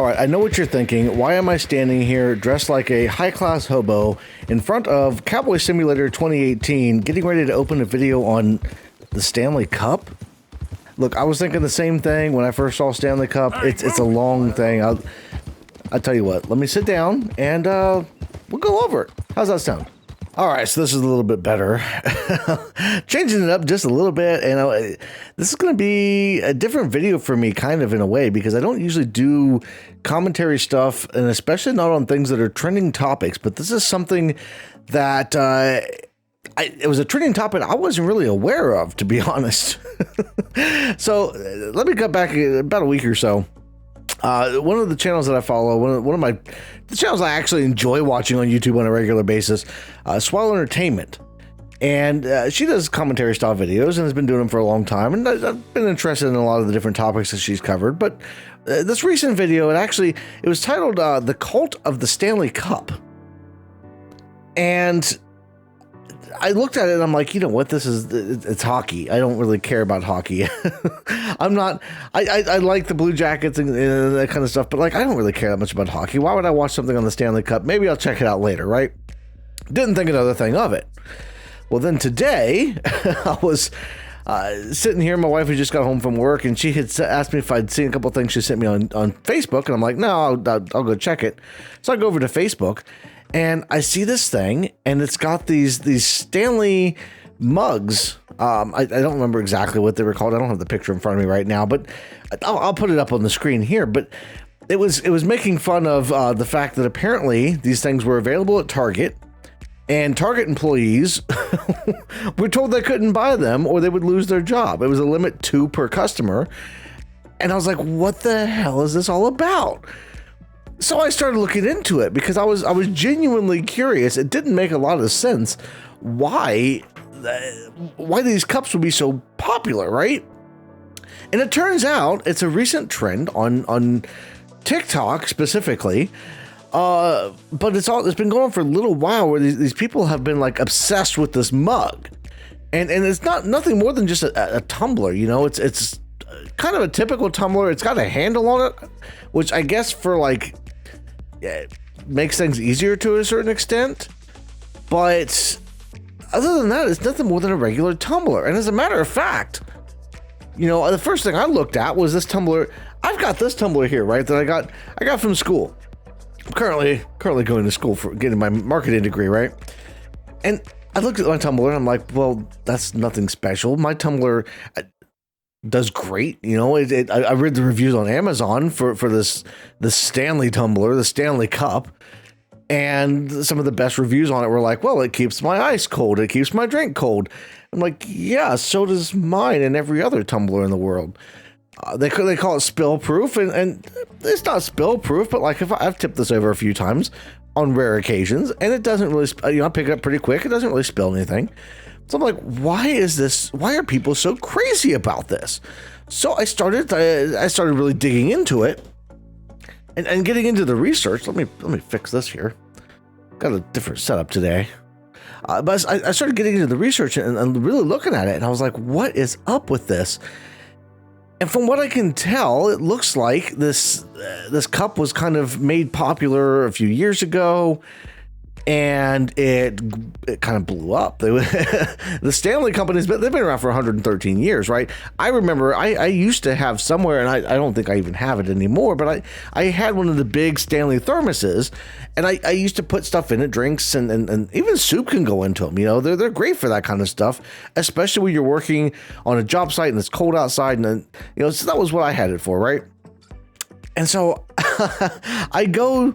All right, I know what you're thinking. Why am I standing here dressed like a high-class hobo in front of Cowboy Simulator 2018, getting ready to open a video on the Stanley Cup? Look, I was thinking the same thing when I first saw Stanley Cup. It's a long thing. I'll tell you what. Let me sit down and we'll go over it. How's that sound? All right, so this is a little bit better. Changing it up just a little bit, and this is going to be a different video for me, kind of in a way, because I don't usually do commentary stuff, and especially not on things that are trending topics. But this is something that it was a trending topic I wasn't really aware of, to be honest. So let me cut back about a week or so. One of the channels that I follow, one of the channels I actually enjoy watching on YouTube on a regular basis, Swell Entertainment. And she does commentary style videos and has been doing them for a long time. And I've been interested in a lot of the different topics that she's covered. But this recent video, it was titled The Cult of the Stanley Cup. And I looked at it and I'm like, you know what, it's hockey. I don't really care about hockey. I like the Blue Jackets and that kind of stuff, but like, I don't really care that much about hockey. Why would I watch something on the Stanley Cup? Maybe I'll check it out later, right? Didn't think another thing of it. Well, then today I was sitting here. My wife had just got home from work and she had asked me if I'd seen a couple of things she sent me on Facebook. And I'm like, no, I'll go check it. So I go over to Facebook. And I see this thing, and it's got these Stanley mugs. I don't remember exactly what they were called. I don't have the picture in front of me right now, but I'll put it up on the screen here. But it was making fun of the fact that apparently these things were available at Target, and Target employees were told they couldn't buy them or they would lose their job. It was a limit 2 per customer. And I was like, what the hell is this all about? So I started looking into it because I was genuinely curious. It didn't make a lot of sense why these cups would be so popular, right? And it turns out it's a recent trend on TikTok specifically, but it's been going on for a little while where these people have been like obsessed with this mug, and it's nothing more than just a tumbler, you know. It's kind of a typical tumbler. It's got a handle on it, which I guess for like. It makes things easier to a certain extent, but other than that, it's nothing more than a regular tumbler. And as a matter of fact, you know, the first thing I looked at was this tumbler. I've got this tumbler here, right, that I got from school. I'm currently going to school for getting my marketing degree, right? And I looked at my tumbler and I'm like, well, that's nothing special. My tumbler does great, you know. I read the reviews on Amazon for the Stanley tumbler, the Stanley Cup, and some of the best reviews on it were like, well, it keeps my ice cold, it keeps my drink cold. I'm like, yeah, so does mine and every other tumbler in the world. They call it spill proof, and it's not spill proof, but like if I've tipped this over a few times on rare occasions, and it doesn't really, I pick it up pretty quick. It doesn't really spill anything. So I'm like, why are people so crazy about this? So I started really digging into it and getting into the research. Let me fix this here. Got a different setup today. But I started getting into the research and really looking at it. And I was like, what is up with this? And from what I can tell, it looks like this cup was kind of made popular a few years ago. And it kind of blew up. The Stanley companies, they've been around for 113 years, right? I remember I used to have somewhere, and I don't think I even have it anymore, but I had one of the big Stanley thermoses, and I used to put stuff in it, drinks, and even soup can go into them. You know, they're great for that kind of stuff, especially when you're working on a job site and it's cold outside, and you know, so that was what I had it for, right? And so I go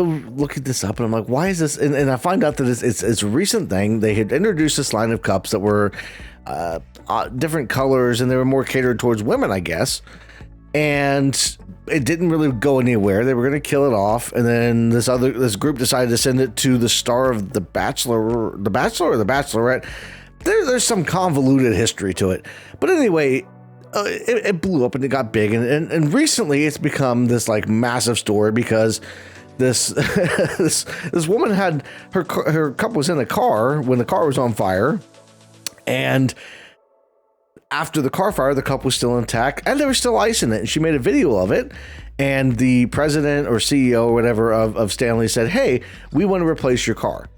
look at this up and I'm like, why is this? And I find out that it's a recent thing. They had introduced this line of cups that were different colors and they were more catered towards women, I guess. And it didn't really go anywhere. They were going to kill it off. And then this group decided to send it to the star of The Bachelor or The Bachelorette. There's some convoluted history to it. But anyway, it blew up and it got big, and recently it's become this like massive story because this this woman had her cup was in a car when the car was on fire, and after the car fire, the cup was still intact and there was still ice in it. And she made a video of it. And the president or CEO or whatever of Stanley said, hey, we want to replace your car.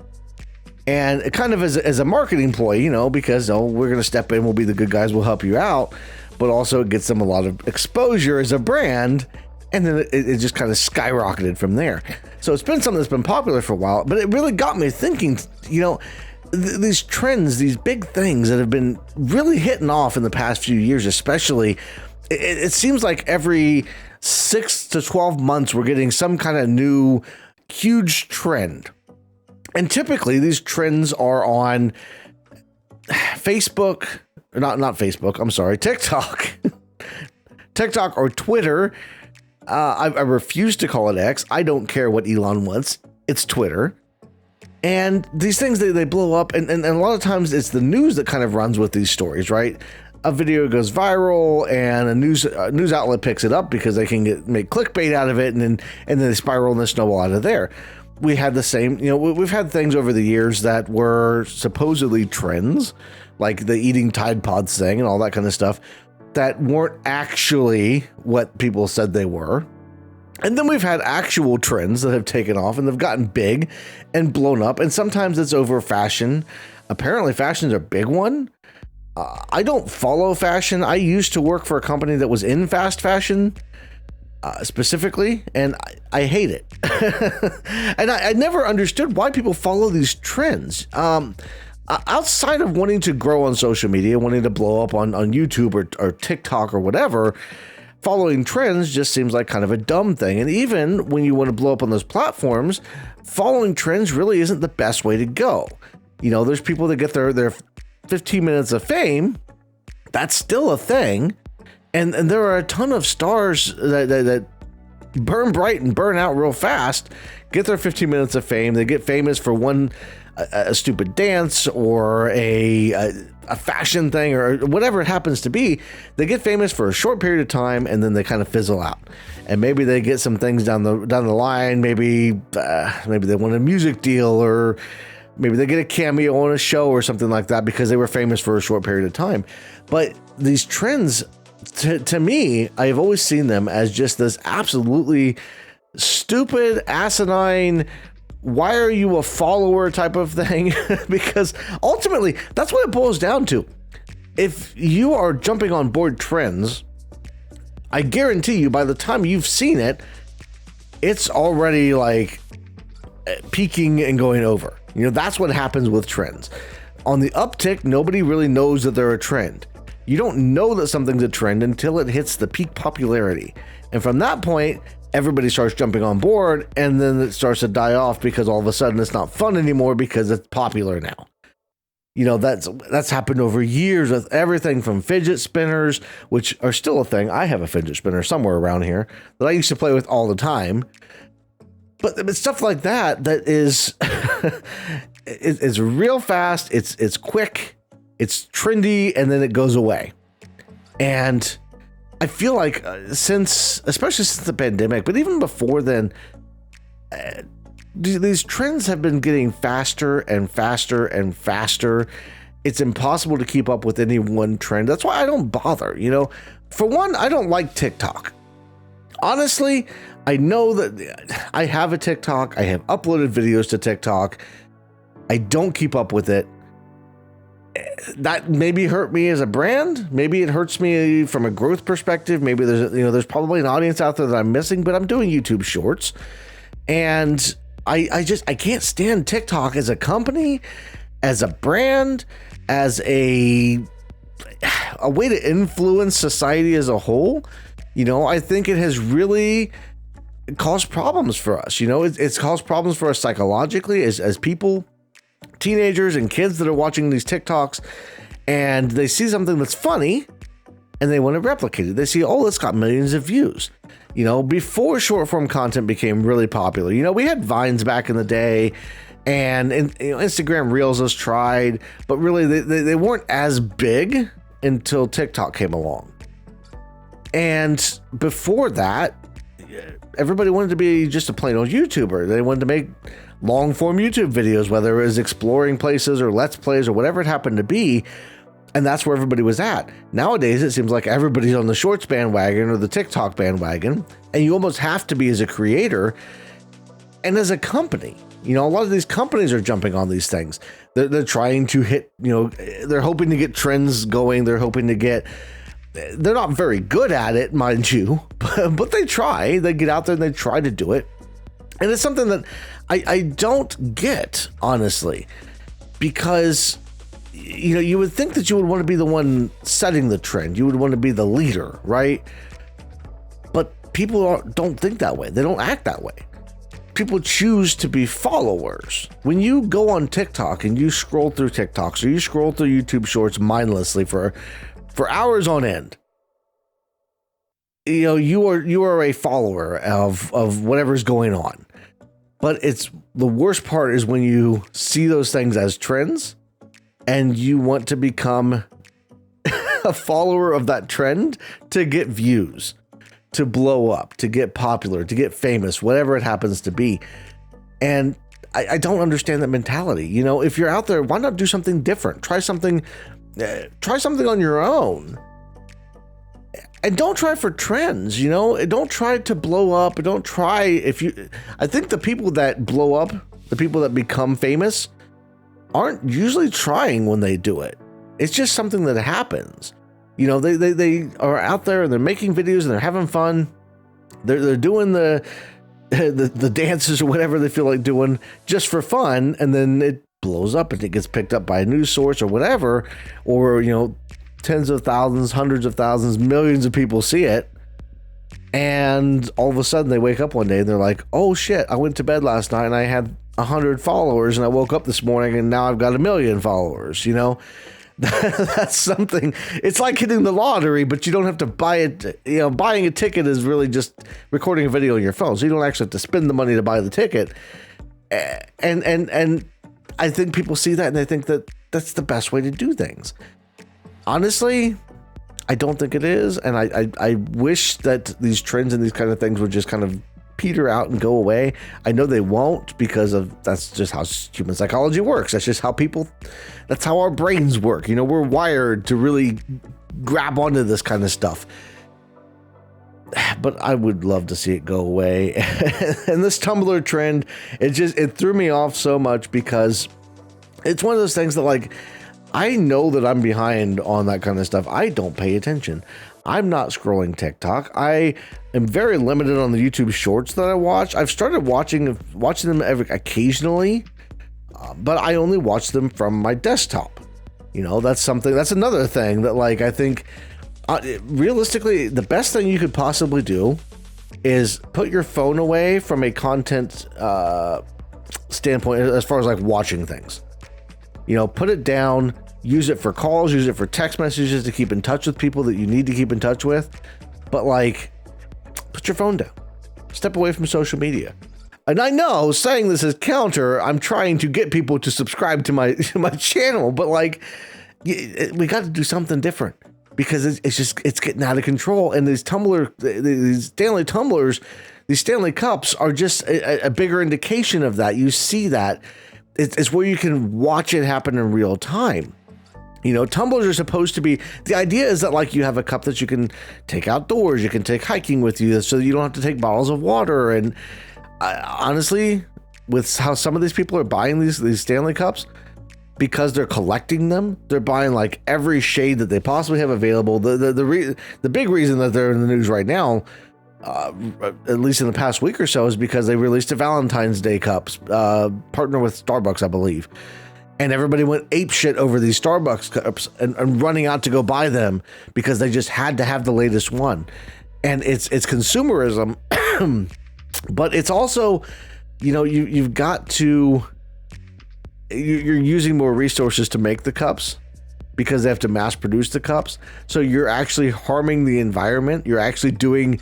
And it kind of as a marketing ploy, you know, because we're going to step in, we'll be the good guys, we'll help you out. But also it gets them a lot of exposure as a brand. And then it just kind of skyrocketed from there. So it's been something that's been popular for a while, but it really got me thinking, you know, these trends, these big things that have been really hitting off in the past few years, especially, it seems like every 6 to 12 months, we're getting some kind of new huge trend. And typically these trends are on Facebook, not Facebook, I'm sorry, TikTok, TikTok or Twitter. I refuse to call it X. I don't care what Elon wants. It's Twitter. And these things, they blow up. And a lot of times it's the news that kind of runs with these stories, right? A video goes viral and a news outlet picks it up because they can make clickbait out of it. And then they spiral and they snowball out of there. We had the same, you know, we've had things over the years that were supposedly trends, like the eating Tide Pods thing and all that kind of stuff, that weren't actually what people said they were. And then we've had actual trends that have taken off and they've gotten big and blown up. And sometimes it's over fashion. Apparently fashion's a big one. I don't follow fashion. I used to work for a company that was in fast fashion specifically, and I hate it. And I never understood why people follow these trends. Outside of wanting to grow on social media, wanting to blow up on YouTube or TikTok or whatever, following trends just seems like kind of a dumb thing. And even when you want to blow up on those platforms, following trends really isn't the best way to go. You know, there's people that get their 15 minutes of fame. That's still a thing. And there are a ton of stars that burn bright and burn out real fast, get their 15 minutes of fame. They get famous for a stupid dance or a fashion thing or whatever it happens to be. They get famous for a short period of time and then they kind of fizzle out. And maybe they get some things down the line. Maybe they want a music deal, or maybe they get a cameo on a show or something like that because they were famous for a short period of time. But these trends, to me, I've always seen them as just this absolutely stupid, asinine, why are you a follower type of thing? Because ultimately, that's what it boils down to. If you are jumping on board trends, I guarantee you by the time you've seen it, it's already like peaking and going over. You know, that's what happens with trends. On the uptick, nobody really knows that they're a trend. You don't know that something's a trend until it hits the peak popularity. And from that point, everybody starts jumping on board, and then it starts to die off because all of a sudden it's not fun anymore because it's popular now. You know, that's happened over years with everything from fidget spinners, which are still a thing. I have a fidget spinner somewhere around here that I used to play with all the time. But stuff like that is it's real fast, it's quick, it's trendy, and then it goes away. And I feel like especially since the pandemic, but even before then, these trends have been getting faster and faster and faster. It's impossible to keep up with any one trend. That's why I don't bother. You know, for one, I don't like TikTok. Honestly, I know that I have a TikTok. I have uploaded videos to TikTok. I don't keep up with it. That maybe hurt me as a brand. Maybe it hurts me from a growth perspective. Maybe there's probably an audience out there that I'm missing, but I'm doing YouTube shorts. And I can't stand TikTok as a company, as a brand, as a way to influence society as a whole. You know, I think it has really caused problems for us. You know, it's caused problems for us psychologically as people, teenagers and kids that are watching these TikToks, and they see something that's funny and they want to replicate it. They see, oh, it's got millions of views. You know, before short form content became really popular, you know, we had Vines back in the day, and Instagram Reels was tried, but really they weren't as big until TikTok came along. And before that, everybody wanted to be just a plain old YouTuber. They wanted to make long form YouTube videos, whether it was exploring places or Let's Plays or whatever it happened to be. And that's where everybody was at. Nowadays, it seems like everybody's on the shorts bandwagon or the TikTok bandwagon, and you almost have to be as a creator and as a company. A lot of these companies are jumping on these things. They're trying to hit, they're hoping to get trends going. They're not very good at it, mind you, but they try. They get out there and they try to do it. And it's something that I don't get, honestly, because you would think that you would want to be the one setting the trend. You would want to be the leader, right? But people don't think that way. They don't act that way. People choose to be followers. When you go on TikTok and you scroll through TikToks or you scroll through YouTube Shorts mindlessly for hours on end, you are a follower of whatever's going on. But it's the worst part is when you see those things as trends and you want to become a follower of that trend to get views, to blow up, to get popular, to get famous, whatever it happens to be. And I don't understand that mentality. If you're out there, why not do something different? Try something on your own. And don't try for trends, don't try to blow up. Don't try I think the people that blow up, the people that become famous aren't usually trying when they do it. It's just something that happens. They are out there and they're making videos and they're having fun. They're doing the dances or whatever they feel like doing just for fun. And then it blows up and it gets picked up by a news source or whatever, or, tens of thousands, hundreds of thousands, millions of people see it. And all of a sudden they wake up one day and they're like, oh shit, I went to bed last night and I had 100 followers and I woke up this morning and now I've got 1 million followers. That's something. It's like hitting the lottery, but you don't have to buy it. Buying a ticket is really just recording a video on your phone. So you don't actually have to spend the money to buy the ticket. And I think people see that and they think that that's the best way to do things. Honestly, I don't think it is. And I wish that these trends and these kind of things would just kind of peter out and go away. I know they won't, because that's just how human psychology works. That's just how that's how our brains work. We're wired to really grab onto this kind of stuff. But I would love to see it go away. And this Tumblr trend, it threw me off so much, because it's one of those things that, I know that I'm behind on that kind of stuff. I don't pay attention. I'm not scrolling TikTok. I am very limited on the YouTube Shorts that I watch. I've started watching them occasionally, but I only watch them from my desktop. That's another thing that, I think, realistically, the best thing you could possibly do is put your phone away from a content standpoint, as far as watching things. Put it down, use it for calls, use it for text messages to keep in touch with people that you need to keep in touch with. But put your phone down, step away from social media. And I know saying this is counter, I'm trying to get people to subscribe to my channel, but we got to do something different, because it's getting out of control. And these Stanley Tumblers, these Stanley Cups are just a bigger indication of that. You see that. It's where you can watch it happen in real time. Tumblers are supposed to be, the idea is that you have a cup that you can take outdoors, you can take hiking with you, so you don't have to take bottles of water. And honestly, with how some of these people are buying these Stanley Cups, because they're collecting them, they're buying every shade that they possibly have available. The big reason that they're in the news right now, at least in the past week or so, is because they released a Valentine's Day cups, partner with Starbucks, I believe. And everybody went apeshit over these Starbucks cups and running out to go buy them, because they just had to have the latest one. And it's consumerism, but it's also, you've got to, you're using more resources to make the cups, because they have to mass produce the cups. So you're actually harming the environment. You're actually doing,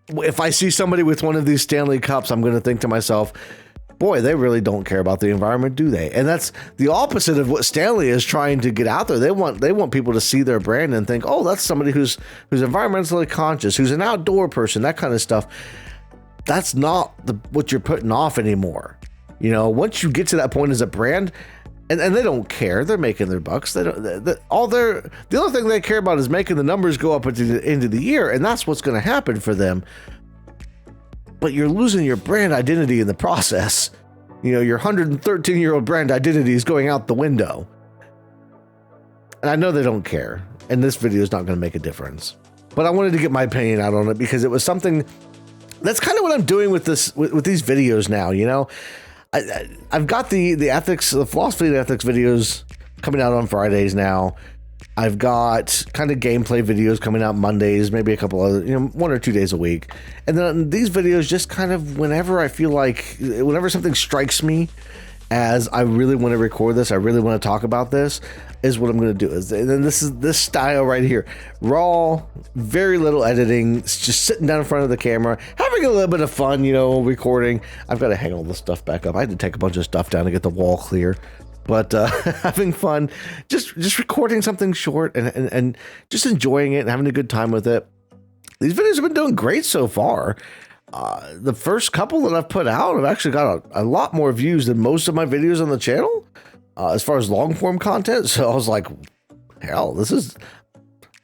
if I see somebody with one of these Stanley Cups, I'm going to think to myself, boy, they really don't care about the environment, do they? And that's the opposite of what Stanley is trying to get out there. They want people to see their brand and think, oh, that's somebody who's environmentally conscious, who's an outdoor person, that kind of stuff. That's not what you're putting off anymore. Once you get to that point as a brand, and they don't care. They're making their bucks. They don't. The only thing they care about is making the numbers go up at the end of the year, and that's what's going to happen for them. But you're losing your brand identity in the process. You know, your 113-year-old brand identity is going out the window. And I know they don't care, and this video is not going to make a difference. But I wanted to get my opinion out on it because it was something. That's kind of what I'm doing with this with these videos now. You know, I've got the philosophy and ethics videos coming out on Fridays now. I've got kind of gameplay videos coming out Mondays, maybe a couple other, 1 or 2 days a week. And then these videos just kind of whenever I feel like, whenever something strikes me as I really want to record this, I really want to talk about this, is what I'm going to do. And then this is this style right here. Raw, very little editing, it's just sitting down in front of the camera, having a little bit of fun, recording. I've got to hang all this stuff back up. I had to take a bunch of stuff down to get the wall clear. But having fun, just recording something short and just enjoying it and having a good time with it. These videos have been doing great so far. The first couple that I've put out have actually got a lot more views than most of my videos on the channel as far as long form content. So I was like, hell,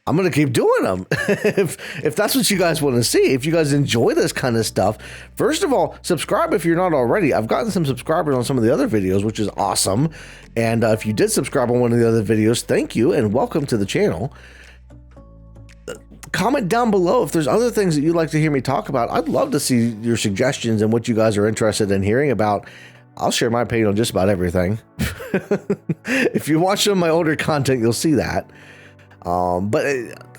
I'm going to keep doing them. if that's what you guys want to see, if you guys enjoy this kind of stuff, first of all, subscribe if you're not already. I've gotten some subscribers on some of the other videos, which is awesome. And if you did subscribe on one of the other videos, thank you and welcome to the channel. Comment down below if there's other things that you'd like to hear me talk about. I'd love to see your suggestions and what you guys are interested in hearing about. I'll share my opinion on just about everything. If you watch some of my older content, you'll see that. But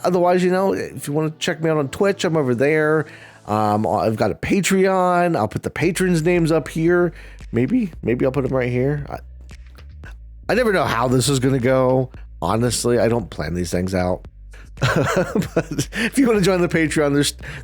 otherwise, if you want to check me out on Twitch, I'm over there. I've got a Patreon. I'll put the patrons' names up here. Maybe I'll put them right here. I never know how this is going to go. Honestly, I don't plan these things out. But if you want to join the Patreon,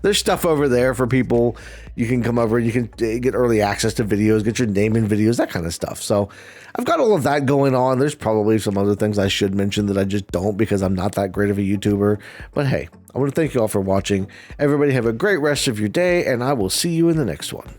there's stuff over there for people. You can come over, you can get early access to videos, get your name in videos, that kind of stuff. So I've got all of that going on. There's probably some other things I should mention that I just don't because I'm not that great of a YouTuber. But hey, I want to thank you all for watching. Everybody have a great rest of your day, and I will see you in the next one.